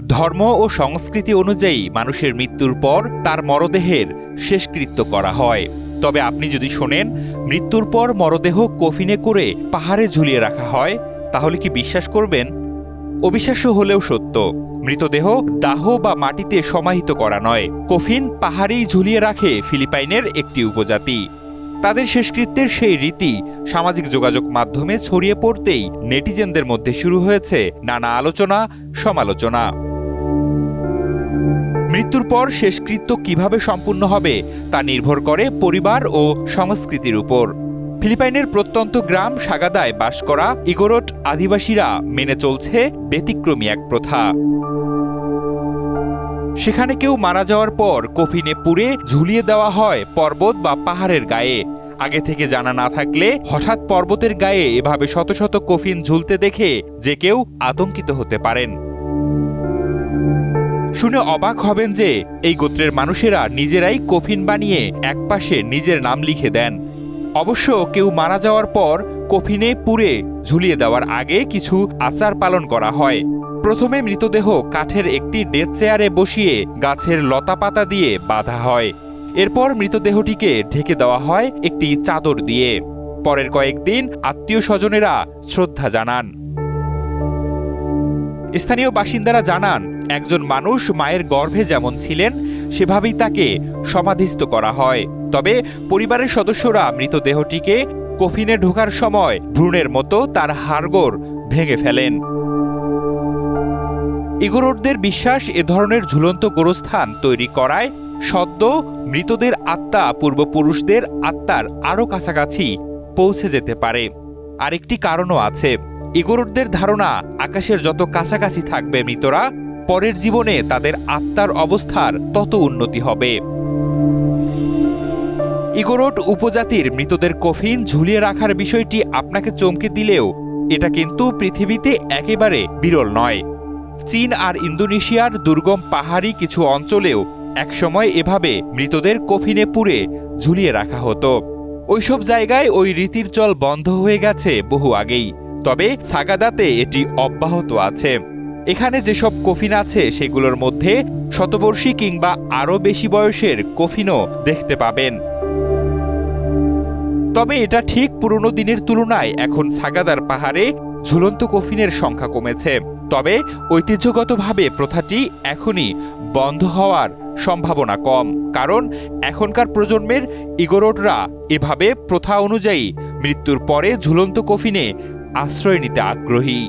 ধর্ম ও সংস্কৃতি অনুযায়ী মানুষের মৃত্যুর পর তার মরদেহের শেষকৃত্য করা হয়। তবে আপনি যদি শোনেন মৃত্যুর পর মরদেহ কফিনে করে পাহাড়ে ঝুলিয়ে রাখা হয়, তাহলে কি বিশ্বাস করবেন? অবিশ্বাস্য হলেও সত্য, মৃতদেহ দাহ বা মাটিতে সমাহিত করা নয়, কফিন পাহাড়েই ঝুলিয়ে রাখে ফিলিপাইনের একটি উপজাতি। তাদের শেষকৃত্যের সেই রীতি সামাজিক যোগাযোগ মাধ্যমে ছড়িয়ে পড়তেই নেটিজেনদের মধ্যে শুরু হয়েছে নানা আলোচনা সমালোচনা। মৃত্যুর পর শেষকৃত্য কিভাবে সম্পূর্ণ হবে তা নির্ভর করে পরিবার ও সংস্কৃতির উপর। ফিলিপাইনের প্রত্যন্ত গ্রাম সাগাদায় বাস করা ইগোরোট আদিবাসীরা মেনে চলছে ব্যতিক্রমী এক প্রথা। সেখানে কেউ মারা যাওয়ার পর কফিনে পুড়ে ঝুলিয়ে দেওয়া হয় পর্বত বা পাহাড়ের গায়ে। আগে থেকে জানা না থাকলে হঠাৎ পর্বতের গায়ে এভাবে শত শত কফিন ঝুলতে দেখে যে কেউ আতঙ্কিত হতে পারেন। শুনে অবাক হবেন যে এই গোত্রের মানুষেরা নিজেরাই কফিন বানিয়ে একপাশে নিজের নাম লিখে দেন। অবশ্য কেউ মারা যাওয়ার পর কফিনে পুড়ে ঝুলিয়ে দেওয়ার আগে কিছু আচার পালন করা হয়। প্রথমে মৃতদেহ কাঠের একটি ডেথ চেয়ারে বসিয়ে গাছের লতা পাতা দিয়ে বাঁধা হয়। এরপর মৃতদেহটিকে ঢেকে দেওয়া হয় একটি চাদর দিয়ে। পরের কয়েকদিন আত্মীয় স্বজনেরা শ্রদ্ধা জানান। স্থানীয় বাসিন্দারা জানান, একজন মানুষ মায়ের গর্ভে যেমন ছিলেন সেভাবেই তাকে সমাধিস্থ করা হয়। তবে পরিবারের সদস্যরা মৃতদেহটিকে কফিনে ঢোকার সময় ভ্রূণের মতো তার হাড়গোড় ভেঙে ফেলেন। ইগোরোটদের বিশ্বাস, এ ধরনের ঝুলন্ত গোরস্থান তৈরি করায় সদ্য মৃতদের আত্মা পূর্বপুরুষদের আত্মার আরও কাছাকাছি পৌঁছে যেতে পারে। আরেকটি কারণও আছে, ইগোরোটদের ধারণা আকাশের যত কাছাকাছি থাকবে মৃতরা, পরের জীবনে তাদের আত্মার অবস্থার তত উন্নতি হবে। ইগোরোট উপজাতির মৃতদের কফিন ঝুলিয়ে রাখার বিষয়টি আপনাকে চমকে দিলেও এটা কিন্তু পৃথিবীতে একেবারে বিরল নয়। চীন আর ইন্দোনেশিয়ার দুর্গম পাহাড়ি কিছু অঞ্চলেও একসময় এভাবে মৃতদের কফিনে পুড়ে ঝুলিয়ে রাখা হতো। ওইসব জায়গায় ওই রীতির চল বন্ধ হয়ে গেছে বহু আগেই, তবে সাগাদাতে এটি অব্যাহত আছে। এখানে যেসব কফিন আছে সেগুলোর মধ্যে শতবর্ষী কিংবা আরও বেশি বয়সের কফিনও দেখতে পাবেন। তবে এটা ঠিক পুরনো দিনের তুলনায় এখন সাগাদার পাহাড়ে ঝুলন্ত কফিনের সংখ্যা কমেছে। তবে ঐতিহ্যগতভাবে প্রথাটি এখনই বন্ধ হওয়ার সম্ভাবনা কম, কারণ এখনকার প্রজন্মের ইগোরোটরা এভাবে প্রথা অনুযায়ী মৃত্যুর পরে ঝুলন্ত কফিনে আশ্রয় নিতে আগ্রহী।